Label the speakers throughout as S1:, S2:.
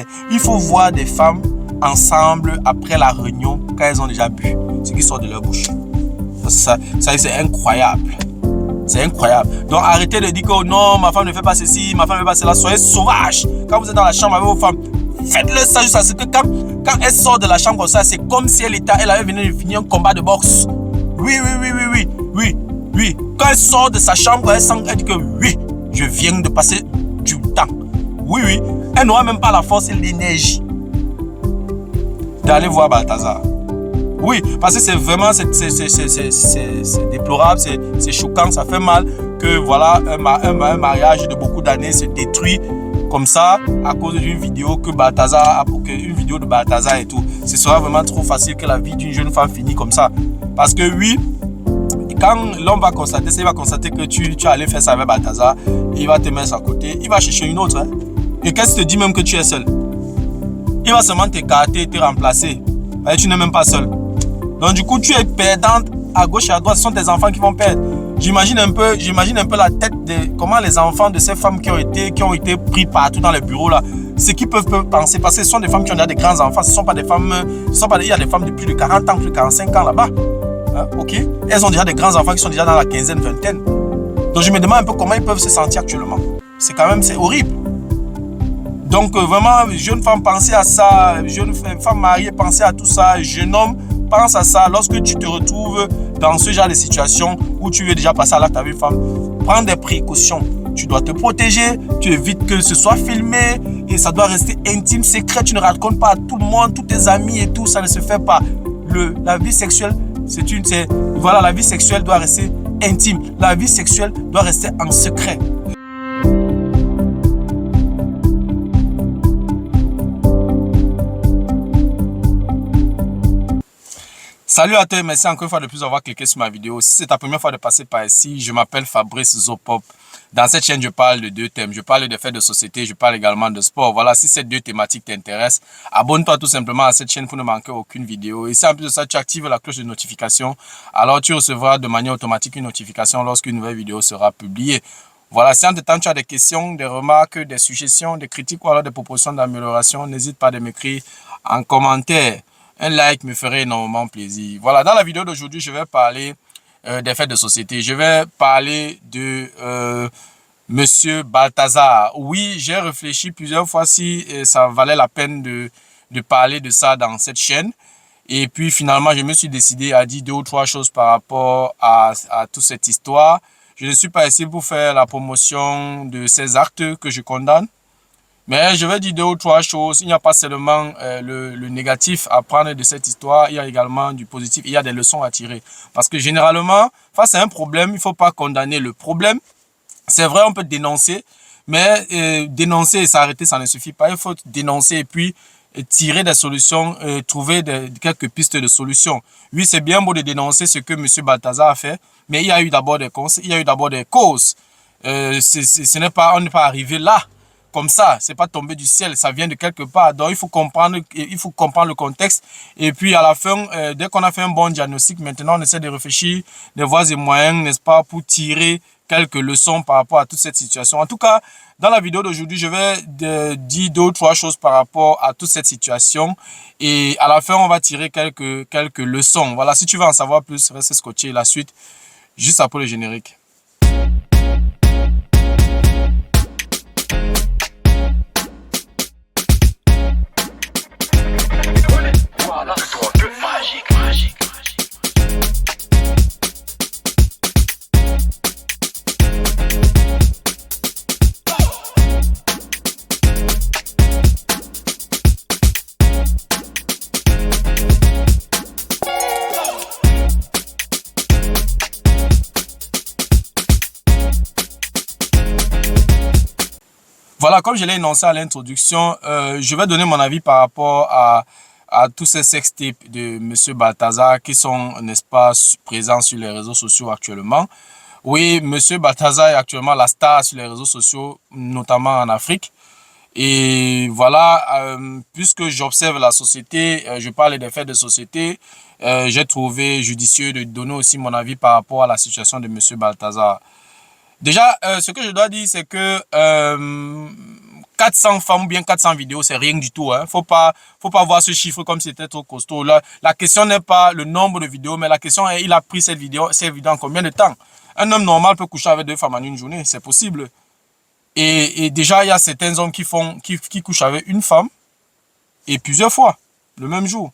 S1: c'est, il faut voir des femmes ensemble après la réunion quand elles ont déjà bu ce qui sort de leur bouche. Ça c'est incroyable. C'est incroyable. Donc arrêtez de dire que oh non, ma femme ne fait pas ceci, ma femme ne fait pas cela. Soyez sauvage. Quand vous êtes dans la chambre avec vos femmes, faites-le ça juste à ce que quand elle sort de la chambre comme ça, c'est comme si elle avait venu de finir un combat de boxe. Oui. Quand elle sort de sa chambre, elle dit que oui, je viens de passer du temps. Oui. Elle n'aura même pas la force et l'énergie d'aller voir Balthazar. Oui, parce que c'est vraiment, c'est déplorable, c'est choquant, ça fait mal que voilà un mariage de beaucoup d'années se détruit comme ça à cause d'une vidéo une vidéo de Balthazar et tout. Ce sera vraiment trop facile que la vie d'une jeune femme finisse comme ça. Parce que oui, quand l'homme va constater ça, il va constater que tu allais faire ça avec Balthazar, il va te mettre à côté, il va chercher une autre. Hein. Et qu'est-ce qui te dit même que tu es seul? Il va seulement t'écarter, te remplacer. Et tu n'es même pas seul. Donc du coup, tu es perdante à gauche et à droite. Ce sont tes enfants qui vont perdre. J'imagine un peu la tête de comment les enfants de ces femmes qui ont été pris partout dans les bureaux là, ce qu'ils peuvent penser, parce que ce sont des femmes qui ont déjà des grands enfants. Ce ne sont pas des femmes, il y a des femmes de plus de 40 ans, plus de 45 ans là-bas. Hein, ok? Elles ont déjà des grands enfants qui sont déjà dans la quinzaine, vingtaine. Donc je me demande un peu comment ils peuvent se sentir actuellement. C'est horrible. Donc vraiment, jeune femme, pensez à ça. Jeune femme mariée, pensez à tout ça. Jeune homme, pense à ça. Lorsque tu te retrouves dans ce genre de situation où tu veux déjà passer à l'acte avec une femme, prends des précautions. Tu dois te protéger, tu évites que ce soit filmé et ça doit rester intime, secret. Tu ne racontes pas à tout le monde, tous tes amis et tout, ça ne se fait pas. La vie sexuelle, la vie sexuelle doit rester intime. La vie sexuelle doit rester en secret. Salut à toi, merci encore une fois de plus d'avoir cliqué sur ma vidéo. Si c'est ta première fois de passer par ici, je m'appelle Fabrice Zopop. Dans cette chaîne, je parle de deux thèmes. Je parle de faits de société, je parle également de sport. Voilà, si ces deux thématiques t'intéressent, abonne-toi tout simplement à cette chaîne pour ne manquer aucune vidéo. Et si en plus de ça, tu actives la cloche de notification, alors tu recevras de manière automatique une notification lorsqu'une nouvelle vidéo sera publiée. Voilà, si en temps tu as des questions, des remarques, des suggestions, des critiques ou alors des propositions d'amélioration, n'hésite pas à m'écrire en commentaire. Un like me ferait énormément plaisir. Voilà, dans la vidéo d'aujourd'hui, je vais parler des faits de société. Je vais parler de Monsieur Balthazar. Oui, j'ai réfléchi plusieurs fois si ça valait la peine de parler de ça dans cette chaîne. Et puis finalement, je me suis décidé à dire 2 ou 3 choses par rapport à toute cette histoire. Je ne suis pas ici pour faire la promotion de ces actes que je condamne. Mais je vais dire 2 ou 3 choses. Il n'y a pas seulement le négatif à prendre de cette histoire, il y a également du positif, il y a des leçons à tirer. Parce que généralement, face à un problème, il ne faut pas condamner le problème. C'est vrai, on peut dénoncer, mais dénoncer et s'arrêter, ça ne suffit pas. Il faut dénoncer et puis tirer des solutions, trouver quelques pistes de solutions. Oui, c'est bien beau de dénoncer ce que M. Balthazar a fait, mais il y a eu d'abord des causes. On n'est pas arrivé là. Comme ça, c'est pas tombé du ciel, ça vient de quelque part. Donc, il faut comprendre le contexte. Et puis, à la fin, dès qu'on a fait un bon diagnostic, maintenant, on essaie de réfléchir des voies et moyens, n'est-ce pas, pour tirer quelques leçons par rapport à toute cette situation. En tout cas, dans la vidéo d'aujourd'hui, je vais dire 2 ou 3 choses par rapport à toute cette situation. Et à la fin, on va tirer quelques leçons. Voilà, si tu veux en savoir plus, reste scotché. La suite, juste après le générique. Voilà, comme je l'ai énoncé à l'introduction, je vais donner mon avis par rapport à tous ces sextapes de M. Balthazar qui sont, n'est-ce pas, présents sur les réseaux sociaux actuellement. Oui, M. Balthazar est actuellement la star sur les réseaux sociaux, notamment en Afrique. Et voilà, puisque j'observe la société, je parle des faits de société, j'ai trouvé judicieux de donner aussi mon avis par rapport à la situation de M. Balthazar. Déjà, ce que je dois dire, c'est que 400 femmes ou bien 400 vidéos, c'est rien du tout. Hein. Faut pas voir ce chiffre comme si c'était trop costaud. Là, la question n'est pas le nombre de vidéos, mais la question est, il a pris cette vidéo en combien de temps? Un homme normal peut coucher avec 2 femmes en une journée, c'est possible. Et déjà, il y a certains hommes qui couchent avec une femme et plusieurs fois, le même jour.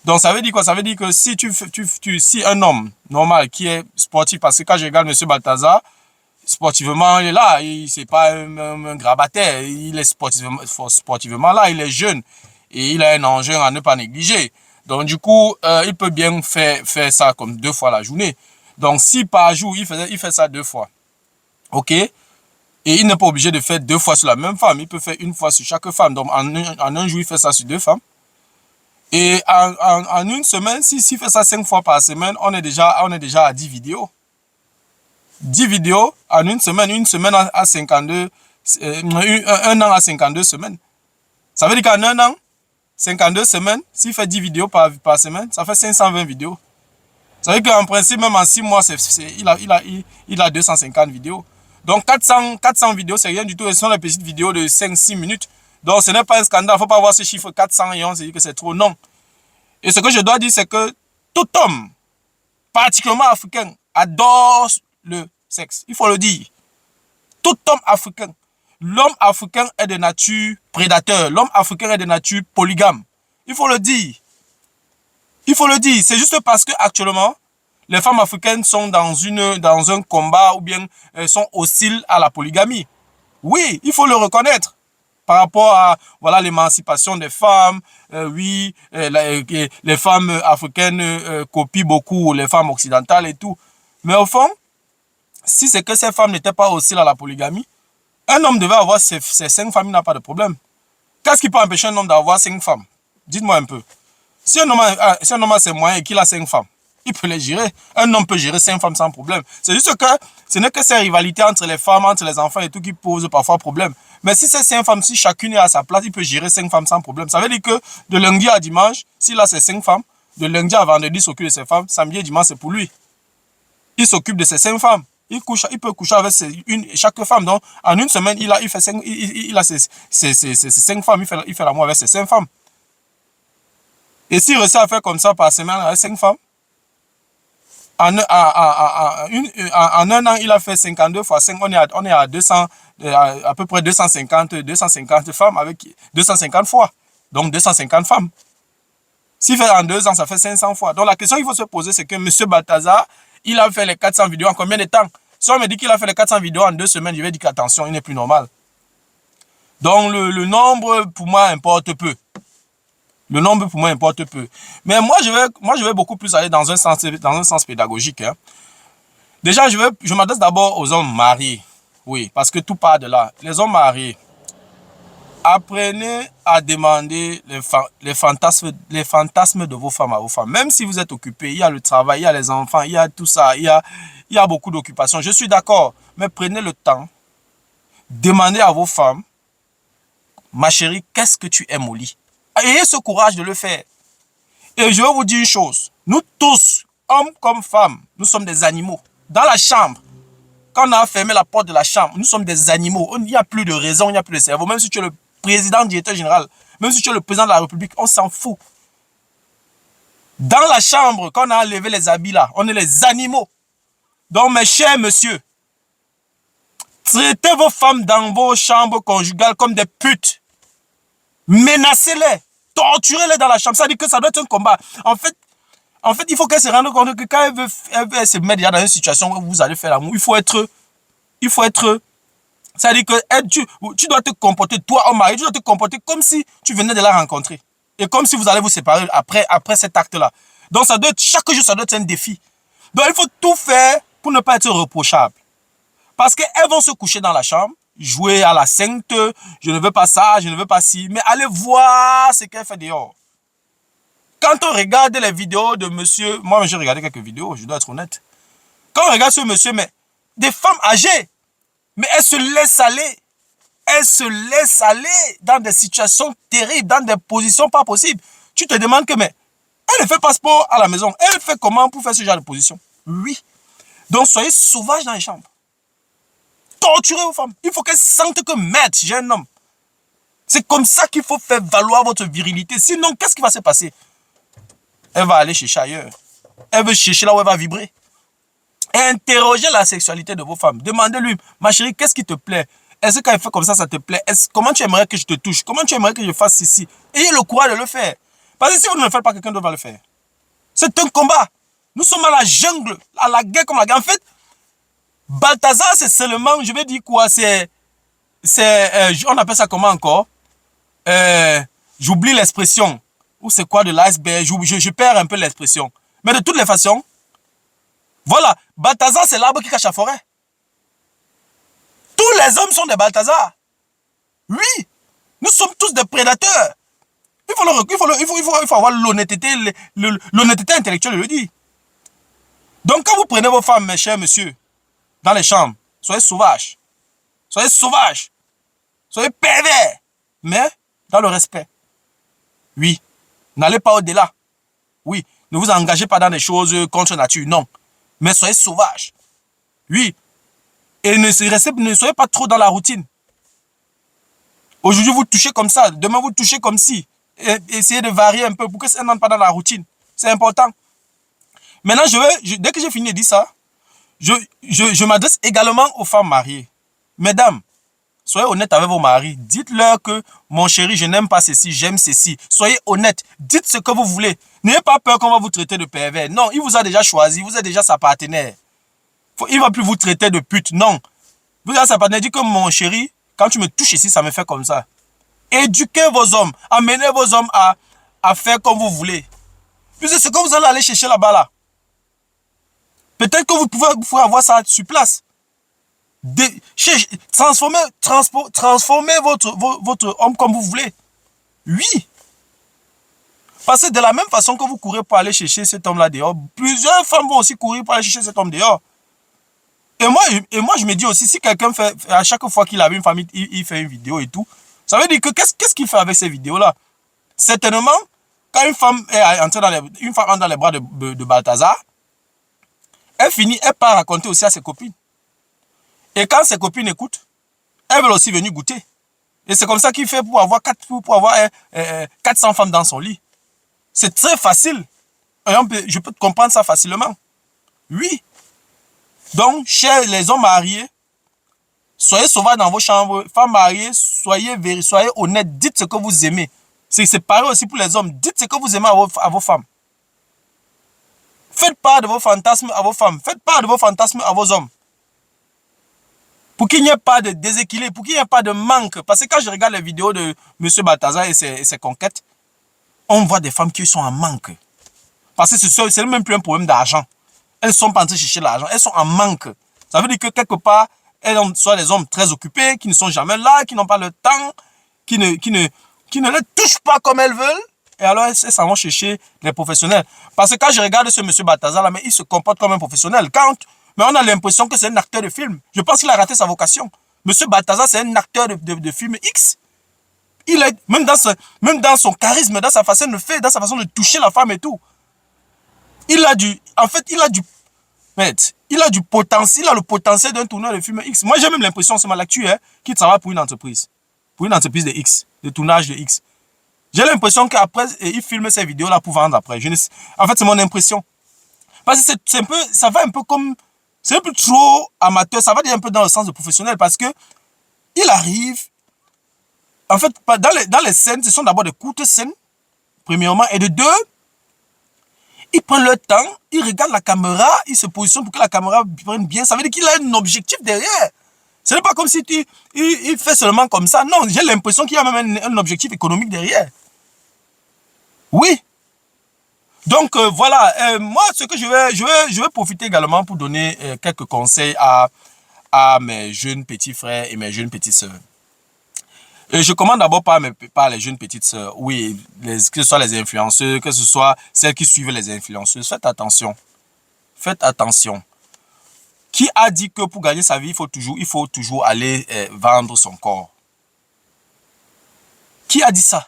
S1: Donc, ça veut dire quoi? Ça veut dire que si si un homme normal qui est sportif, parce que quand je regarde M. Balthazar, sportivement, il est là. C'est pas un grabataire. Il est sportivement là. Il est jeune. Et il a un enjeu à ne pas négliger. Donc, du coup, il peut bien faire ça comme 2 fois la journée. Donc, si par jour, il fait ça 2 fois. OK? Et il n'est pas obligé de faire 2 fois sur la même femme. Il peut faire 1 fois sur chaque femme. Donc, en un jour, il fait ça sur 2 femmes. Et en une semaine, s'il fait ça 5 fois par semaine, on est déjà à 10 vidéos. 10 vidéos en une semaine à 52, un an à 52 semaines. Ça veut dire qu'en un an, 52 semaines, s'il fait 10 vidéos par semaine, ça fait 520 vidéos. Ça veut dire qu'en principe, même en 6 mois, il a 250 vidéos. Donc 400 vidéos, c'est rien du tout. Ce sont des petites vidéos de 5-6 minutes. Donc ce n'est pas un scandale. Il ne faut pas voir ce chiffre 400 et on se dit que c'est trop. Non. Et ce que je dois dire, c'est que tout homme, particulièrement africain, adore le sexe. Il faut le dire. Tout homme africain. L'homme africain est de nature prédateur. L'homme africain est de nature polygame. Il faut le dire. Il faut le dire. C'est juste parce que actuellement, les femmes africaines sont dans un combat ou bien sont hostiles à la polygamie. Oui, il faut le reconnaître. Par rapport à voilà l'émancipation des femmes, oui, les femmes africaines copient beaucoup les femmes occidentales et tout. Mais au fond, si c'est que ces femmes n'étaient pas hostiles à la polygamie, un homme devait avoir ses 5 femmes, il n'a pas de problème. Qu'est-ce qui peut empêcher un homme d'avoir 5 femmes? Dites-moi un peu. Si un homme a ses moyens et qu'il a 5 femmes, il peut les gérer. Un homme peut gérer 5 femmes sans problème. C'est juste que ce n'est que ces rivalités entre les femmes, entre les enfants et tout qui posent parfois problème. Mais si ces 5 femmes, si chacune est à sa place, il peut gérer 5 femmes sans problème. Ça veut dire que de lundi à dimanche, s'il a ses 5 femmes, de lundi à vendredi, il s'occupe de ses femmes, samedi et dimanche, c'est pour lui. Il s'occupe de ses 5 femmes. Il peut coucher avec chaque femme. Donc, en une semaine, il a ses 5 femmes. Il fait l'amour avec ses 5 femmes. Et s'il réussit à faire comme ça par semaine avec 5 femmes, en un an, il a fait 52 fois 5. On est à 200, à peu près 250 femmes avec 250 fois. Donc, 250 femmes. S'il fait en 2 ans, ça fait 500 fois. Donc, la question qu'il faut se poser, c'est que M. Balthazar, il a fait les 400 vidéos en combien de temps? Si on me dit qu'il a fait les 400 vidéos en 2 semaines, je vais dire qu'attention, il n'est plus normal. Donc, le nombre, pour moi, importe peu. Le nombre, pour moi, importe peu. Mais moi, je vais beaucoup plus aller dans un sens pédagogique. Hein. Déjà, je m'adresse d'abord aux hommes mariés. Oui, parce que tout part de là. Les hommes mariés, apprenez à demander les fantasmes de vos femmes à vos femmes. Même si vous êtes occupé, il y a le travail, il y a les enfants, il y a tout ça, il y a beaucoup d'occupations. Je suis d'accord, mais prenez le temps. Demandez à vos femmes, ma chérie, qu'est-ce que tu aimes au lit? Ayez ce courage de le faire. Et je vais vous dire une chose. Nous tous, hommes comme femmes, nous sommes des animaux. Dans la chambre, quand on a fermé la porte de la chambre, nous sommes des animaux. Il n'y a plus de raison, il n'y a plus de cerveau. Même si tu es le président, directeur général, même si tu es le président de la République, on s'en fout. Dans la chambre, quand on a enlevé les habits là, on est les animaux. Donc mes chers messieurs, traitez vos femmes dans vos chambres conjugales comme des putes. Menacez-les. Torturez-les dans la chambre. Ça dit que ça doit être un combat. En fait, il faut qu'elle se rende compte que quand elle veut se mettre déjà dans une situation où vous allez faire l'amour, il faut être, ça dit que tu dois te comporter, toi, homme mari, tu dois te comporter comme si tu venais de la rencontrer. Et comme si vous allez vous séparer après cet acte-là. Donc ça doit être, chaque jour, ça doit être un défi. Donc il faut tout faire pour ne pas être reprochable. Parce qu'elles vont se coucher dans la chambre, jouer à la sainte, je ne veux pas ça, je ne veux pas ci, mais allez voir ce qu'elle fait dehors. Quand on regarde les vidéos de monsieur, moi j'ai regardé quelques vidéos, je dois être honnête. Quand on regarde ce monsieur, mais des femmes âgées, mais elles se laissent aller. Elles se laissent aller dans des situations terribles, dans des positions pas possibles. Tu te demandes que, mais elle ne fait pas sport à la maison. Elle fait comment pour faire ce genre de position? Oui. Donc soyez sauvages dans les chambres. Torturez vos femmes. Il faut qu'elles sentent que, maître, j'ai un homme. C'est comme ça qu'il faut faire valoir votre virilité. Sinon, qu'est-ce qui va se passer? Elle va aller chercher ailleurs. Elle veut chercher là où elle va vibrer. Et interrogez la sexualité de vos femmes. Demandez-lui, ma chérie, qu'est-ce qui te plaît? Est-ce qu'elle fait comme ça te plaît? Comment tu aimerais que je te touche? Comment tu aimerais que je fasse ceci? Ayez le courage de le faire. Parce que si vous ne le faites pas, quelqu'un d'autre va le faire. C'est un combat. Nous sommes à la jungle, à la guerre comme la guerre. En fait, Balthazar, c'est seulement, je vais dire quoi, on appelle ça comment encore? J'oublie l'expression. Ou c'est quoi de l'iceberg? Je perds un peu l'expression. Mais de toutes les façons, voilà, Balthazar, c'est l'arbre qui cache la forêt. Tous les hommes sont des Balthazar. Oui, nous sommes tous des prédateurs. Il faut avoir l'honnêteté, l'honnêteté intellectuelle, je le dis. Donc, quand vous prenez vos femmes, mes chers messieurs, dans les chambres, soyez sauvages. Soyez sauvages. Soyez pervers. Mais dans le respect. Oui. N'allez pas au-delà. Oui. Ne vous engagez pas dans des choses contre nature. Non. Mais soyez sauvages. Oui. Et ne soyez pas trop dans la routine. Aujourd'hui, vous touchez comme ça. Demain, vous touchez comme si. Essayez de varier un peu pour que ça n'entre pas dans la routine. C'est important. Maintenant, dès que j'ai fini de dire ça, je m'adresse également aux femmes mariées. Mesdames, soyez honnêtes avec vos maris. Dites-leur que, mon chéri, je n'aime pas ceci, j'aime ceci. Soyez honnêtes. Dites ce que vous voulez. N'ayez pas peur qu'on va vous traiter de pervers. Non, il vous a déjà choisi. Vous êtes déjà sa partenaire. Il ne va plus vous traiter de pute. Non. Vous êtes sa partenaire. Dites que, mon chéri, quand tu me touches ici, ça me fait comme ça. Éduquez vos hommes. Amenez vos hommes à faire comme vous voulez. Puis c'est ce que vous allez aller chercher là-bas, là. Peut-être que vous pouvez avoir ça sur place. Transformez votre homme comme vous voulez. Oui. Parce que de la même façon que vous courez pour aller chercher cet homme-là dehors, plusieurs femmes vont aussi courir pour aller chercher cet homme dehors. Et moi, je me dis aussi, si quelqu'un fait, à chaque fois qu'il a une famille, il fait une vidéo et tout, ça veut dire que qu'est-ce qu'il fait avec ces vidéos-là? Certainement, quand une femme est entrée entre dans les bras de Balthazar, elle part raconter aussi à ses copines. Et quand ses copines écoutent, elles veulent aussi venir goûter. Et c'est comme ça qu'il fait pour avoir 400 femmes dans son lit. C'est très facile. Je peux comprendre ça facilement. Oui. Donc, chers les hommes mariés, soyez sauvages dans vos chambres. Femmes mariées, soyez honnêtes. Dites ce que vous aimez. C'est pareil aussi pour les hommes. Dites ce que vous aimez à vos femmes. Faites part de vos fantasmes à vos femmes. Faites part de vos fantasmes à vos hommes. Pour qu'il n'y ait pas de déséquilibre, pour qu'il n'y ait pas de manque. Parce que quand je regarde les vidéos de M. Balthazar et ses conquêtes, on voit des femmes qui sont en manque. Parce que c'est même plus un problème d'argent. Elles ne sont pas en train de chercher l'argent. Elles sont en manque. Ça veut dire que quelque part, elles sont des hommes très occupés, qui ne sont jamais là, qui n'ont pas le temps, qui ne les touchent pas comme elles veulent. Et alors, elles s'en vont chercher les professionnels. Parce que quand je regarde ce M. Balthazar, là, mais il se comporte comme un professionnel. Mais on a l'impression que c'est un acteur de film. Je pense qu'il a raté sa vocation. M. Balthazar, c'est un acteur de film X. Il est, même dans son charisme, dans sa façon de faire, dans sa façon de toucher la femme et tout. Il a du potentiel, il a le potentiel d'un tourneur de film X. Moi, j'ai même l'impression, c'est mal actuel, qu'il travaille pour une entreprise de X, de tournage de X. J'ai l'impression qu'après, il filme ces vidéos-là pour vendre après. En fait, c'est mon impression. Parce que ça va un peu comme, c'est un peu trop amateur, ça va dire un peu dans le sens de professionnel, parce que il arrive, en fait, dans les scènes, ce sont d'abord des courtes scènes, premièrement, et de deux, il prend le temps, il regarde la caméra, il se positionne pour que la caméra prenne bien. Ça veut dire qu'il a un objectif derrière. Ce n'est pas comme si il fait seulement comme ça. Non, j'ai l'impression qu'il y a même un objectif économique derrière. Oui. Donc voilà, moi ce que je vais profiter également pour donner quelques conseils à mes jeunes petits frères et mes jeunes petites sœurs. Je commande d'abord par les jeunes petites sœurs, oui, que ce soit les influenceurs, que ce soit celles qui suivent les influenceuses. Faites attention. Faites attention. Qui a dit que pour gagner sa vie, il faut toujours aller vendre son corps? Qui a dit ça?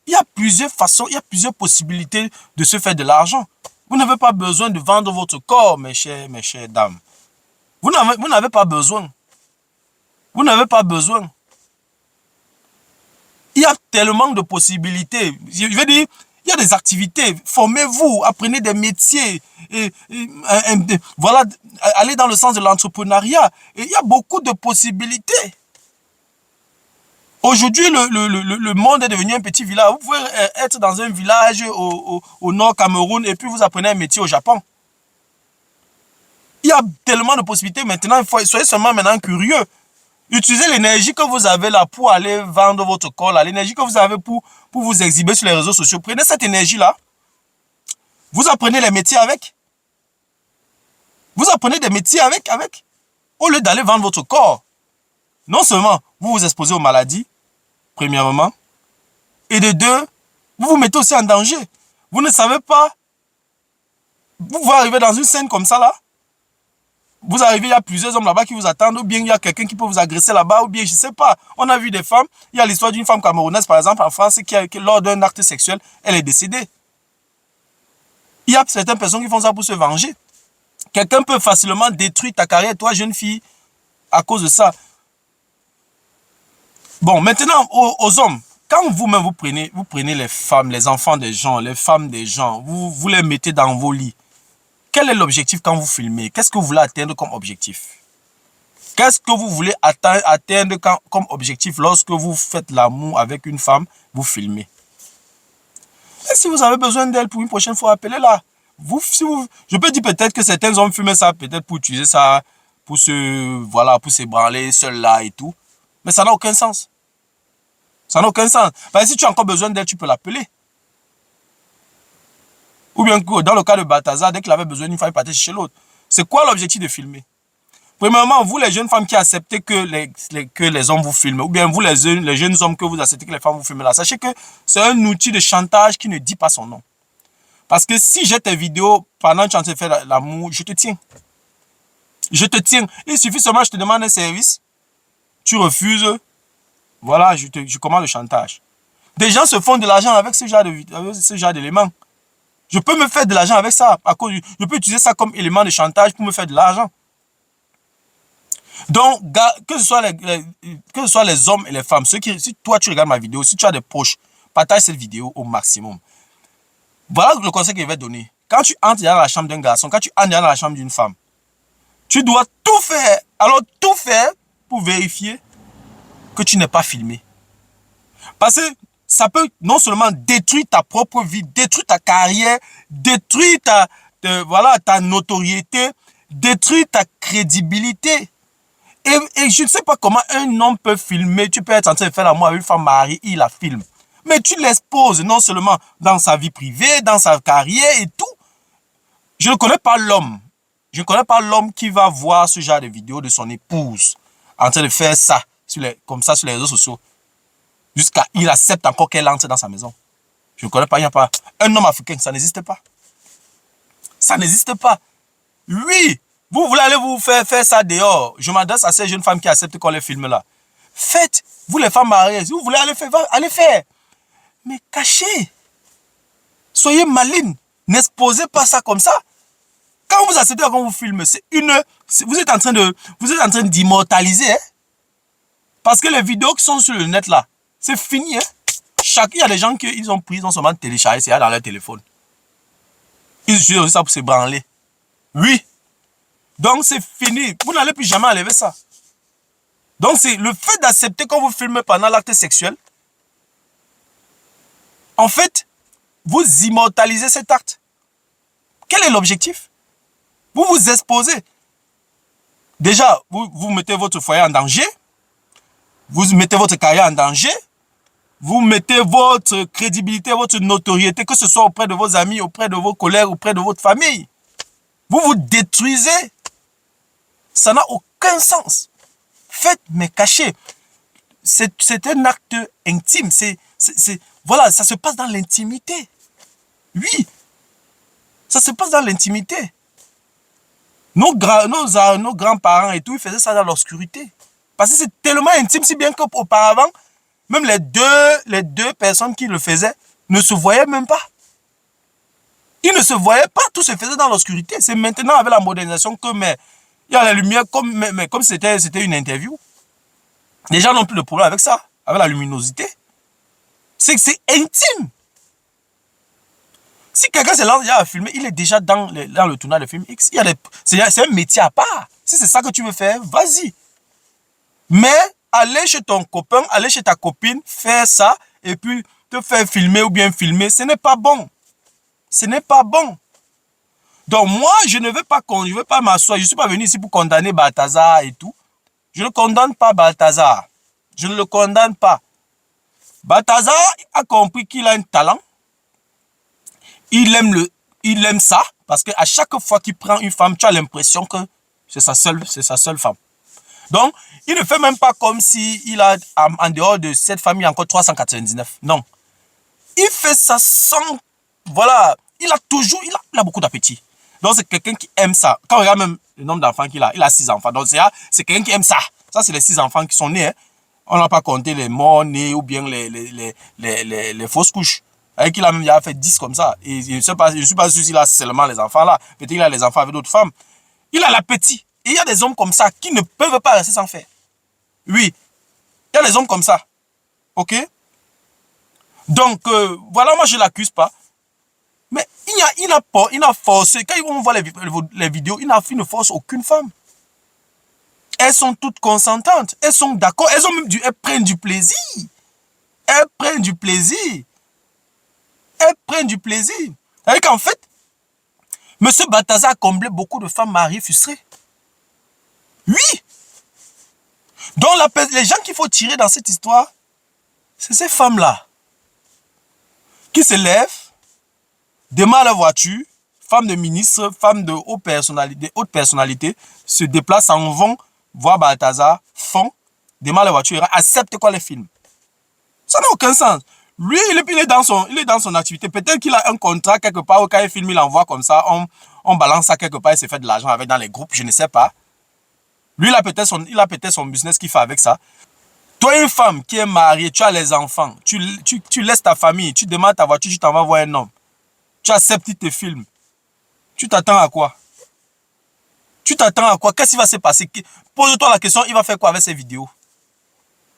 S1: Il y a plusieurs façons, il y a plusieurs possibilités de se faire de l'argent. Vous n'avez pas besoin de vendre votre corps, mes chères dames. Vous n'avez pas besoin. Vous n'avez pas besoin. Il y a tellement de possibilités. Je veux dire, il y a des activités. Formez-vous, apprenez des métiers. Voilà, allez dans le sens de l'entrepreneuriat. Il y a beaucoup de possibilités. Aujourd'hui, le monde est devenu un petit village. Vous pouvez être dans un village au nord Cameroun et puis vous apprenez un métier au Japon. Il y a tellement de possibilités maintenant. Soyez seulement maintenant curieux. Utilisez l'énergie que vous avez là pour aller vendre votre corps, l'énergie que vous avez pour vous exhiber sur les réseaux sociaux. Prenez cette énergie-là. Vous apprenez les métiers avec. Vous apprenez des métiers avec. Au lieu d'aller vendre votre corps. Non seulement vous vous exposez aux maladies, premièrement, et de deux, vous vous mettez aussi en danger. Vous ne savez pas. Vous pouvez arriver dans une scène comme ça là. Vous arrivez, il y a plusieurs hommes là-bas qui vous attendent, ou bien il y a quelqu'un qui peut vous agresser là-bas, ou bien je ne sais pas. On a vu des femmes, il y a l'histoire d'une femme camerounaise par exemple en France qui lors d'un acte sexuel, elle est décédée. Il y a certaines personnes qui font ça pour se venger. Quelqu'un peut facilement détruire ta carrière, toi jeune fille, à cause de ça. Bon, maintenant aux hommes, quand vous-même vous prenez les femmes, les enfants des gens, les femmes des gens, vous les mettez dans vos lits. Quel est l'objectif quand vous filmez? Qu'est-ce que vous voulez atteindre comme objectif? Qu'est-ce que vous voulez atteindre comme objectif lorsque vous faites l'amour avec une femme, vous filmez? Et si vous avez besoin d'elle pour une prochaine fois, appelez-la. Je peux dire peut-être que certains hommes filment ça, peut-être pour utiliser ça, pour se branler seul là et tout. Mais ça n'a aucun sens. Ça n'a aucun sens. Parce que si tu as encore besoin d'elle, tu peux l'appeler. Ou bien dans le cas de Balthazar, dès qu'il avait besoin d'une femme, il partait chez l'autre. C'est quoi l'objectif de filmer? Premièrement, vous les jeunes femmes qui acceptez que les hommes vous filment, ou bien vous les jeunes hommes que vous acceptez que les femmes vous filment là, sachez que c'est un outil de chantage qui ne dit pas son nom. Parce que si j'ai tes vidéos pendant que tu es en train de faire l'amour, je te tiens. Je te tiens. Il suffit seulement que je te demande un service, tu refuses, voilà, je commande le chantage. Des gens se font de l'argent avec ce genre d'éléments. Je peux me faire de l'argent avec ça. Je peux utiliser ça comme élément de chantage pour me faire de l'argent. Donc, que ce soit les hommes et les femmes, si toi tu regardes ma vidéo, si tu as des proches, partage cette vidéo au maximum. Voilà le conseil que je vais donner. Quand tu entres dans la chambre d'un garçon, quand tu entres dans la chambre d'une femme, tu dois tout faire, alors tout faire pour vérifier que tu n'es pas filmé. Parce que ça peut non seulement détruire ta propre vie, détruire ta carrière, détruire ta notoriété, détruire ta crédibilité. Et je ne sais pas comment un homme peut filmer. Tu peux être en train de faire l'amour avec une femme mariée, il la filme. Mais tu l'exposes non seulement dans sa vie privée, dans sa carrière et tout. Je ne connais pas l'homme. Je ne connais pas l'homme qui va voir ce genre de vidéo de son épouse en train de faire ça, comme ça sur les réseaux sociaux. Jusqu'à il accepte encore qu'elle entre dans sa maison. Je ne connais pas, il n'y a pas. Un homme africain, ça n'existe pas. Ça n'existe pas. Oui, vous voulez aller vous faire ça dehors. Je m'adresse à ces jeunes femmes qui acceptent qu'on les filme là. Faites, vous les femmes mariées, si vous voulez aller faire, allez faire. Mais cachez. Soyez malines. N'exposez pas ça comme ça. Quand vous acceptez qu'on vous filme, vous êtes en train d'immortaliser. Hein? Parce que les vidéos qui sont sur le net là, c'est fini. Hein? Il y a des gens qui ont pris, ils ont seulement téléchargé, c'est dans leur téléphone. Ils utilisent ça pour se branler. Oui. Donc c'est fini. Vous n'allez plus jamais enlever ça. Donc c'est le fait d'accepter qu'on vous filme pendant l'acte sexuel. En fait, vous immortalisez cet acte. Quel est l'objectif? Vous vous exposez. Déjà, vous mettez votre foyer en danger. Vous mettez votre carrière en danger. Vous mettez votre crédibilité, votre notoriété, que ce soit auprès de vos amis, auprès de vos collègues, auprès de votre famille. Vous vous détruisez. Ça n'a aucun sens. Faites, mais cachez. C'est un acte intime. Voilà, ça se passe dans l'intimité. Oui. Ça se passe dans l'intimité. Nos grands-parents et tout, ils faisaient ça dans l'obscurité. Parce que c'est tellement intime, si bien qu'auparavant, même les deux personnes qui le faisaient ne se voyaient même pas. Ils ne se voyaient pas, tout se faisait dans l'obscurité. C'est maintenant avec la modernisation que il y a la lumière, comme c'était une interview. Les gens n'ont plus de problème avec ça, avec la luminosité. C'est intime. Si quelqu'un se lance déjà à filmer, il est déjà dans le tournage de film X. C'est un métier à part. Si c'est ça que tu veux faire, vas-y. Mais aller chez ton copain, aller chez ta copine, faire ça, et puis te faire filmer ou bien filmer, ce n'est pas bon. Ce n'est pas bon. Donc moi, je ne veux pas m'asseoir. Je ne suis pas venu ici pour condamner Balthazar et tout. Je ne condamne pas Balthazar. Je ne le condamne pas. Balthazar a compris qu'il a un talent. Il aime ça. Parce qu'à chaque fois qu'il prend une femme, tu as l'impression que c'est sa seule femme. Donc, il ne fait même pas comme s'il a, en dehors de cette famille, encore 399. Non. Il fait ça sans... Voilà. Il a beaucoup d'appétit. Donc, c'est quelqu'un qui aime ça. Quand on regarde même le nombre d'enfants qu'il a, il a 6 enfants. Donc, c'est quelqu'un qui aime ça. Ça, c'est les 6 enfants qui sont nés. Hein. On n'a pas compté les morts nés ou bien les fausses couches. Avec il a fait 10 comme ça. Et je ne suis pas sûr s'il a seulement les enfants là. Peut-être qu'il a les enfants avec d'autres femmes. Il a l'appétit. Et il y a des hommes comme ça qui ne peuvent pas rester sans faire. Oui. Il y a des hommes comme ça. Ok? Donc, voilà, moi je ne l'accuse pas. Mais il n'a forcé. Quand on voit les vidéos, il ne force aucune femme. Elles sont toutes consentantes. Elles sont d'accord. Elles prennent du plaisir. Elles prennent du plaisir. Elles prennent du plaisir. C'est-à-dire qu'en fait, M. Balthazar a comblé beaucoup de femmes mariées frustrées. Oui. Donc les gens qu'il faut tirer dans cette histoire, c'est ces femmes-là qui se lèvent, démarrent la voiture, femmes de ministres, femmes de haute personnalité, se déplacent, en vont voir Balthazar, font, démarrent la voiture, acceptent quoi les films. Ça n'a aucun sens. Lui, il est dans son activité. Peut-être qu'il a un contrat quelque part, ou quand il filme, il envoie comme ça, on balance ça quelque part, il se fait de l'argent avec dans les groupes, je ne sais pas. Lui, il a peut-être son business qu'il fait avec ça. Toi, une femme qui est mariée, tu as les enfants, tu laisses ta famille, tu demandes ta voiture, tu t'en vas voir un homme. Tu acceptes, il te filme. Tu t'attends à quoi? Tu t'attends à quoi? Qu'est-ce qui va se passer? Pose-toi la question, il va faire quoi avec ces vidéos?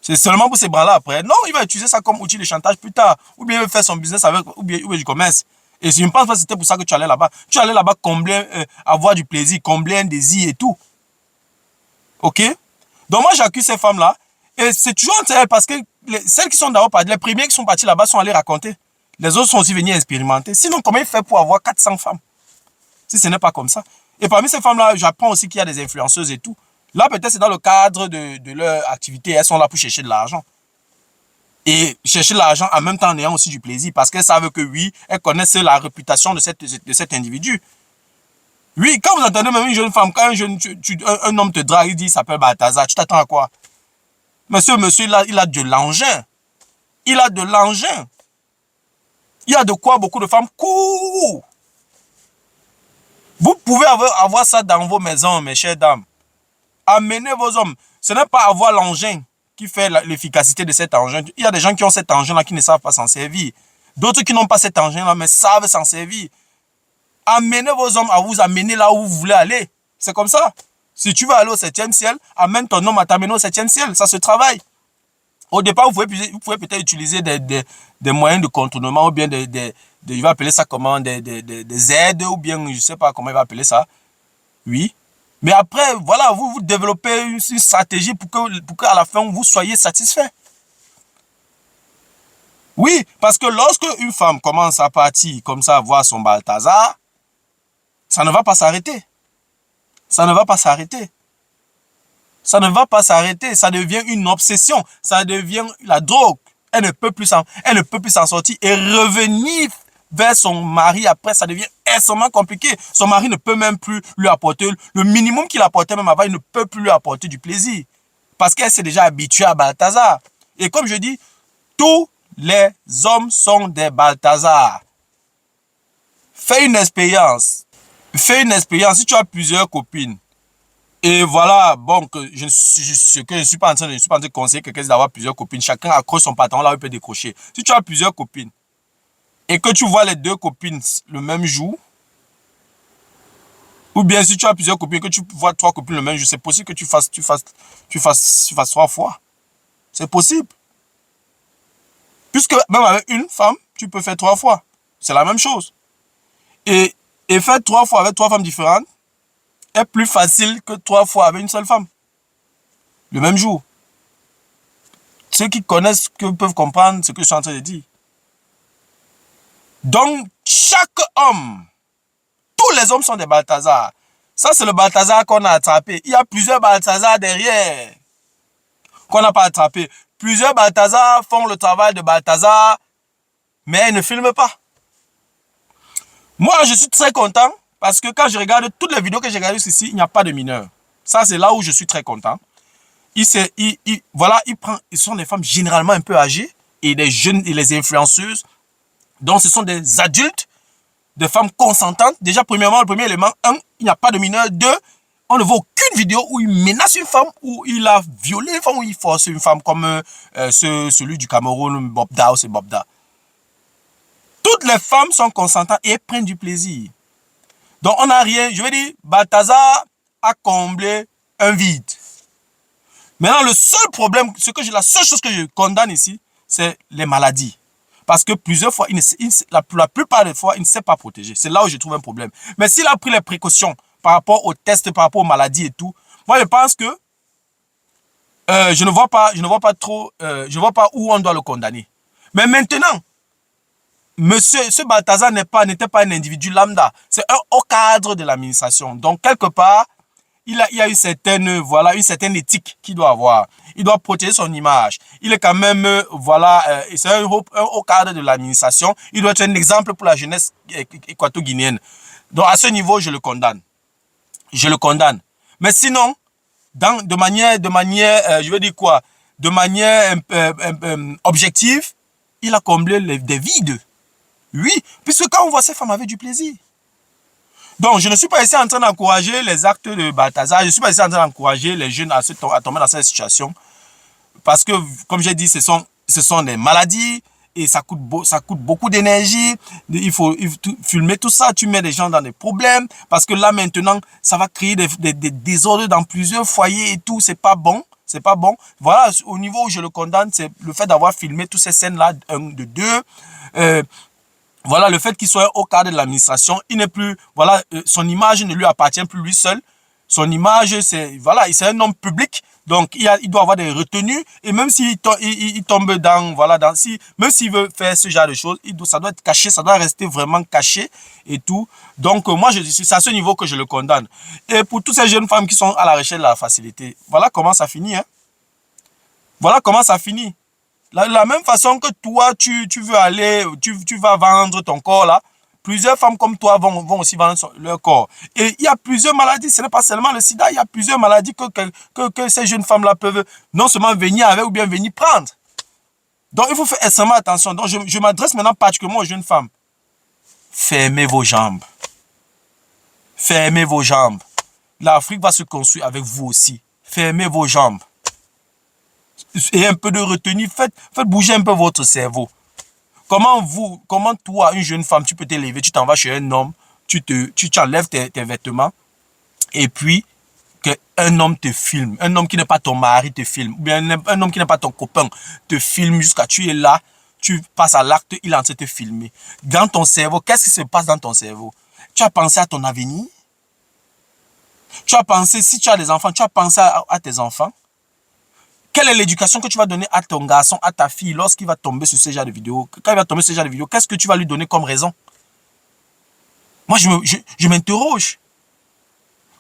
S1: C'est seulement pour se branler après. Non, il va utiliser ça comme outil de chantage plus tard. Ou bien il va faire son business avec, ou bien du commerce. Et je ne pense pas que c'était pour ça que tu allais là-bas. Tu allais là-bas combler, avoir du plaisir, combler un désir et tout. Ok? Donc moi, j'accuse ces femmes-là. Et c'est toujours intéressant parce que celles qui sont d'abord parties, les premiers qui sont partis là-bas sont allés raconter. Les autres sont aussi venus expérimenter. Sinon, comment il fait pour avoir 400 femmes? Si ce n'est pas comme ça. Et parmi ces femmes-là, j'apprends aussi qu'il y a des influenceuses et tout. Là, peut-être c'est dans le cadre de leur activité. Elles sont là pour chercher de l'argent. Et chercher de l'argent en même temps en ayant aussi du plaisir. Parce qu'elles savent que oui, elles connaissent la réputation de cet individu. Oui, quand vous entendez même une jeune femme, quand un homme te drague, il dit, il s'appelle Balthazar, tu t'attends à quoi? Monsieur, il a de l'engin. Il a de l'engin. Il y a de quoi beaucoup de femmes courent. Vous pouvez avoir ça dans vos maisons, mes chères dames. Amenez vos hommes. Ce n'est pas avoir l'engin qui fait l'efficacité de cet engin. Il y a des gens qui ont cet engin-là qui ne savent pas s'en servir. D'autres qui n'ont pas cet engin-là, mais savent s'en servir. Amenez vos hommes à vous amener là où vous voulez aller. C'est comme ça. Si tu veux aller au 7e ciel, amène ton homme à t'amener au 7e ciel. Ça se travaille. Au départ, vous pouvez peut-être utiliser des moyens de contournement ou bien il va appeler ça comment, des aides ou bien je ne sais pas comment il va appeler ça. Oui. Mais après, voilà, vous développez une stratégie pour qu'à la fin, vous soyez satisfait. Oui, parce que lorsque une femme commence à partir comme ça, voir son Balthazar, ça ne va pas s'arrêter. Ça ne va pas s'arrêter. Ça ne va pas s'arrêter. Ça devient une obsession. Ça devient la drogue. Elle ne peut plus s'en sortir. Et revenir vers son mari après, ça devient extrêmement compliqué. Son mari ne peut même plus lui apporter le minimum qu'il apportait même avant. Il ne peut plus lui apporter du plaisir. Parce qu'elle s'est déjà habituée à Balthazar. Et comme je dis, tous les hommes sont des Balthazar. Fais une expérience. Fais une expérience. Si tu as plusieurs copines, et voilà, bon, je ne suis pas en train de conseiller quelqu'un d'avoir plusieurs copines. Chacun accroche son pantalon là où il peut décrocher. Si tu as plusieurs copines et que tu vois les deux copines le même jour, ou bien si tu as plusieurs copines et que tu vois 3 copines le même jour, c'est possible que tu fasses 3 fois. C'est possible. Puisque même avec une femme, tu peux faire 3 fois. C'est la même chose. Et faire 3 fois avec 3 femmes différentes est plus facile que 3 fois avec une seule femme. Le même jour. Ceux qui connaissent peuvent comprendre ce que je suis en train de dire. Donc, chaque homme, tous les hommes sont des Balthazar. Ça, c'est le Balthazar qu'on a attrapé. Il y a plusieurs Balthazar derrière qu'on n'a pas attrapé. Plusieurs Balthazar font le travail de Balthazar, mais ils ne filment pas. Moi, je suis très content parce que quand je regarde toutes les vidéos que j'ai regardées ici, il n'y a pas de mineurs. Ça, c'est là où je suis très content. Voilà, ils sont des femmes généralement un peu âgées et les jeunes et les influenceuses. Donc, ce sont des adultes, des femmes consentantes. Déjà, premièrement, le premier élément, 1, il n'y a pas de mineur. 2, on ne voit aucune vidéo où il menace une femme, où il a violé une femme, où il force une femme comme celui du Cameroun, Bobda ou c'est Bobda. Toutes les femmes sont consentantes et prennent du plaisir. Donc, on n'a rien. Je veux dire, Balthazar a comblé un vide. Maintenant, le seul problème, la seule chose que je condamne ici, c'est les maladies. Parce que plusieurs fois, la plupart des fois, il ne s'est pas protégé. C'est là où je trouve un problème. Mais s'il a pris les précautions par rapport aux tests, par rapport aux maladies et tout, moi, je pense que je ne vois pas où on doit le condamner. Mais maintenant, ce Balthazar n'était pas un individu lambda. C'est un haut cadre de l'administration. Donc, quelque part, il y a une certaine éthique qu'il doit avoir. Il doit protéger son image. Il est quand même, c'est un haut cadre de l'administration. Il doit être un exemple pour la jeunesse équato-guinéenne. Donc, à ce niveau, je le condamne. Je le condamne. Mais sinon, de manière, je veux dire quoi, de manière objective, il a comblé des vides. Oui, puisque quand on voit ces femmes avec du plaisir. Donc, je ne suis pas ici en train d'encourager les actes de Balthazar. Je ne suis pas ici en train d'encourager les jeunes à tomber dans cette situation. Parce que, comme j'ai dit, ce sont des maladies et ça coûte beaucoup d'énergie. Il faut filmer tout ça. Tu mets les gens dans des problèmes. Parce que là, maintenant, ça va créer des désordres dans plusieurs foyers et tout. C'est pas bon. C'est pas bon. Voilà, au niveau où je le condamne, c'est le fait d'avoir filmé toutes ces scènes-là, de 2. Voilà, le fait qu'il soit au cadre de l'administration, il n'est plus, voilà, son image ne lui appartient plus lui seul. Son image, c'est un homme public, donc il doit avoir des retenues. Et même s'il tombe même s'il veut faire ce genre de choses, ça doit être caché, ça doit rester vraiment caché et tout. Donc moi, c'est à ce niveau que je le condamne. Et pour toutes ces jeunes femmes qui sont à la recherche de la facilité, voilà comment ça finit. Hein. Voilà comment ça finit. La même façon que toi, tu veux aller, tu vas vendre ton corps là, plusieurs femmes comme toi vont aussi vendre leur corps. Et il y a plusieurs maladies, ce n'est pas seulement le sida, il y a plusieurs maladies que ces jeunes femmes-là peuvent non seulement venir avec ou bien venir prendre. Donc il faut faire extrêmement attention. Donc je m'adresse maintenant particulièrement aux jeunes femmes. Fermez vos jambes. Fermez vos jambes. L'Afrique va se construire avec vous aussi. Fermez vos jambes. Et un peu de retenue, faites bouger un peu votre cerveau. Comment toi, une jeune femme, tu peux t'élever, tu t'en vas chez un homme, tu enlèves tes vêtements, et puis qu'un homme te filme, un homme qui n'est pas ton mari te filme, ou bien un homme qui n'est pas ton copain te filme jusqu'à tu es là, tu passes à l'acte, il est en train de te filmer. Dans ton cerveau, qu'est-ce qui se passe dans ton cerveau? Tu as pensé à ton avenir? Tu as pensé, si tu as des enfants, tu as pensé à tes enfants? Quelle est l'éducation que tu vas donner à ton garçon, à ta fille, lorsqu'il va tomber sur ce genre de vidéo? Quand il va tomber sur ce genre de vidéo, qu'est-ce que tu vas lui donner comme raison? Moi, je m'interroge.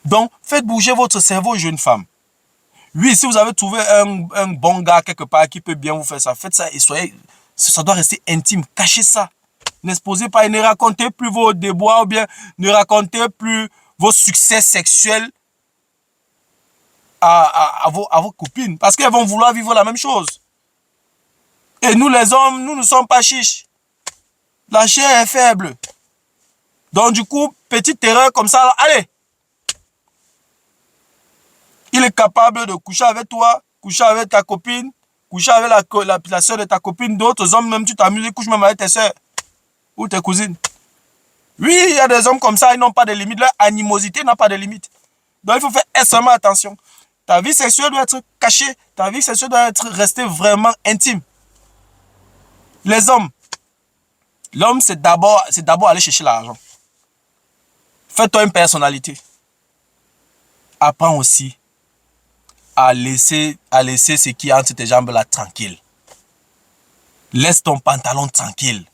S1: Donc, faites bouger votre cerveau, jeune femme. Oui, si vous avez trouvé un bon gars quelque part qui peut bien vous faire ça, faites ça et ça doit rester intime. Cachez ça. N'exposez pas et ne racontez plus vos déboires ou bien ne racontez plus vos succès sexuels à vos copines. Parce qu'elles vont vouloir vivre la même chose. Et nous les hommes, nous ne sommes pas chiches. La chair est faible. Donc du coup, petite erreur comme ça, là, allez. Il est capable de coucher avec toi, coucher avec ta copine, coucher avec la soeur de ta copine. D'autres hommes, même tu t'amuses, ils couchent même avec tes soeurs ou tes cousines. Oui, il y a des hommes comme ça, ils n'ont pas de limite. Leur animosité n'a pas de limite. Donc il faut faire extrêmement attention. Ta vie sexuelle doit être cachée. Ta vie sexuelle doit rester vraiment intime. Les hommes, l'homme, c'est d'abord aller chercher l'argent. Fais-toi une personnalité. Apprends aussi à laisser ce qui est entre tes jambes là tranquille. Laisse ton pantalon tranquille.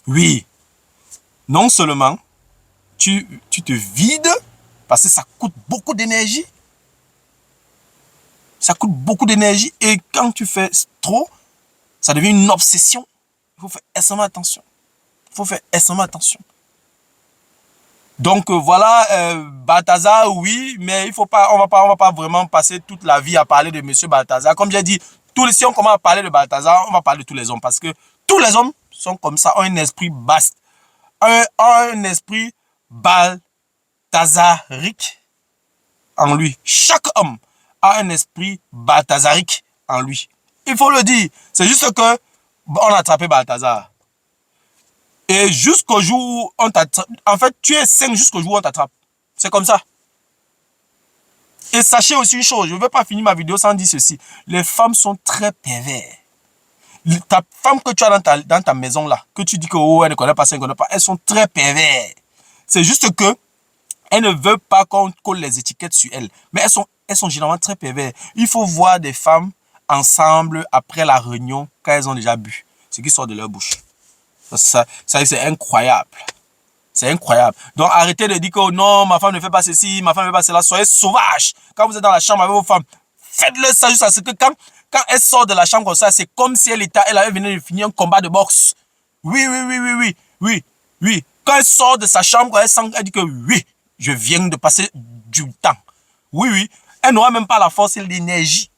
S1: Oui. Non seulement tu te vides parce que ça coûte beaucoup d'énergie. Ça coûte beaucoup d'énergie et quand tu fais trop, ça devient une obsession. Il faut faire extrêmement attention. Il faut faire extrêmement attention. Donc voilà, Balthazar, oui, mais il faut pas, on va pas vraiment passer toute la vie à parler de Monsieur Balthazar. Comme j'ai dit, si on commence à parler de Balthazar, on va parler de tous les hommes parce que tous les hommes sont comme ça, ont un esprit basse, un esprit balthazarique en lui. Chaque homme a un esprit balthazarique en lui. Il faut le dire. C'est juste que on a attrapé Balthazar. Et jusqu'au jour où on t'attrape, en fait, tu es sain jusqu'au jour où on t'attrape. C'est comme ça. Et sachez aussi une chose, je ne vais pas finir ma vidéo sans dire ceci. Les femmes sont très pervers. Ta femme que tu as dans ta maison là, que tu dis que oh, elle ne connaît pas ça, elle ne connaît pas, elles sont très pervers. C'est juste que elles ne veulent pas qu'on colle les étiquettes sur elles. Mais elles sont généralement très pervers. Il faut voir des femmes ensemble après la réunion quand elles ont déjà bu. Ce qui sort de leur bouche. Ça c'est incroyable. C'est incroyable. Donc arrêtez de dire que oh, non, ma femme ne fait pas ceci, ma femme ne fait pas cela. Soyez sauvage. Quand vous êtes dans la chambre avec vos femmes, faites-le ça juste à ce que quand elle sort de la chambre comme ça, c'est comme si elle avait venu de finir un combat de boxe. Oui. Quand elle sort de sa chambre, elle dit que oui, je viens de passer du temps. Oui. Elle n'aura même pas la force et l'énergie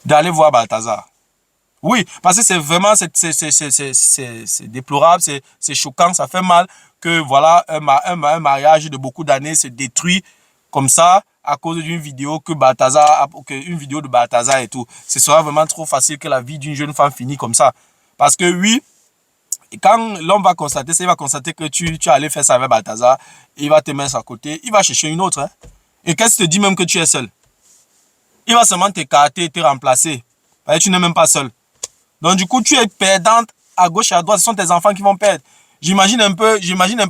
S1: d'aller voir Balthazar. Oui, parce que c'est vraiment, c'est déplorable, c'est choquant, ça fait mal que voilà un mariage de beaucoup d'années se détruit comme ça à cause d'une vidéo une vidéo de Balthazar et tout. Ce sera vraiment trop facile que la vie d'une jeune femme finisse comme ça. Parce que oui, quand l'homme va constater ça, il va constater que tu es allé faire ça avec Balthazar, il va te mettre à côté, il va chercher une autre. Hein. Et qu'est-ce que tu te dis même que tu es seul? Il va seulement t'écarter, te remplacer. Parce que tu n'es même pas seul. Donc du coup, tu es perdante à gauche et à droite. Ce sont tes enfants qui vont perdre. J'imagine un peu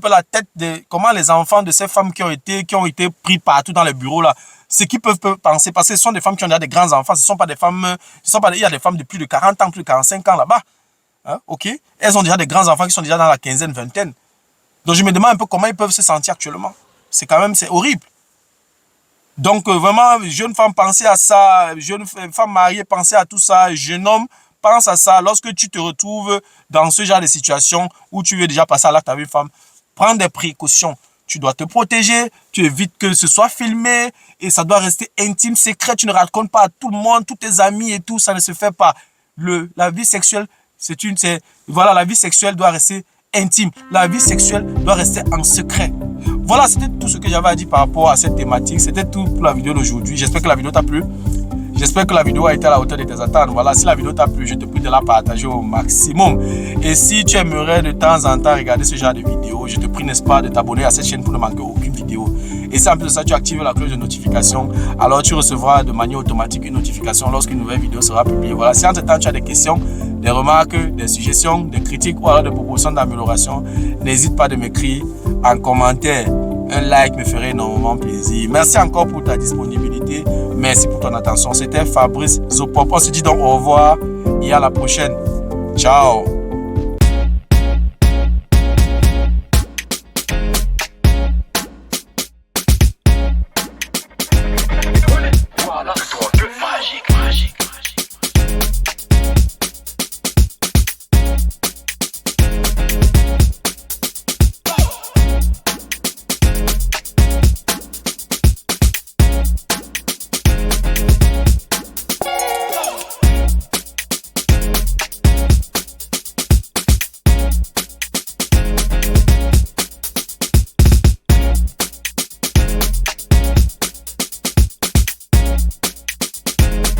S1: la tête de comment les enfants de ces femmes qui ont été pris partout dans les bureaux là, ce qu'ils peuvent penser. Parce que ce sont des femmes qui ont déjà des grands enfants. Ce ne sont pas des femmes, il y a des femmes de plus de 40 ans, plus de 45 ans là-bas. Hein, ok? Elles ont déjà des grands enfants qui sont déjà dans la quinzaine, vingtaine. Donc je me demande un peu comment ils peuvent se sentir actuellement. C'est horrible. Donc vraiment, jeune femme, pensez à ça. Jeune femme mariée, pensez à tout ça. Jeune homme, pense à ça. Lorsque tu te retrouves dans ce genre de situation où tu veux déjà passer à l'acte avec une femme, prends des précautions. Tu dois te protéger, tu évites que ce soit filmé et ça doit rester intime, secret. Tu ne racontes pas à tout le monde, tous tes amis et tout, ça ne se fait pas. La vie sexuelle, la vie sexuelle doit rester intime. La vie sexuelle doit rester en secret. Voilà, c'était tout ce que j'avais à dire par rapport à cette thématique. C'était tout pour la vidéo d'aujourd'hui. J'espère que la vidéo t'a plu. J'espère que la vidéo a été à la hauteur de tes attentes. Voilà, si la vidéo t'a plu, je te prie de la partager au maximum. Et si tu aimerais de temps en temps regarder ce genre de vidéos, je te prie, n'est-ce pas, de t'abonner à cette chaîne pour ne manquer aucune vidéo. Et si en plus de ça, tu actives la cloche de notification, alors tu recevras de manière automatique une notification lorsqu'une nouvelle vidéo sera publiée. Voilà, si entre-temps tu as des questions, des remarques, des suggestions, des critiques ou alors des propositions d'amélioration, n'hésite pas de m'écrire en commentaire. Un like me ferait énormément plaisir. Merci encore pour ta disponibilité. Merci pour ton attention. C'était Fabrice Zopop. On se dit donc au revoir et à la prochaine. Ciao.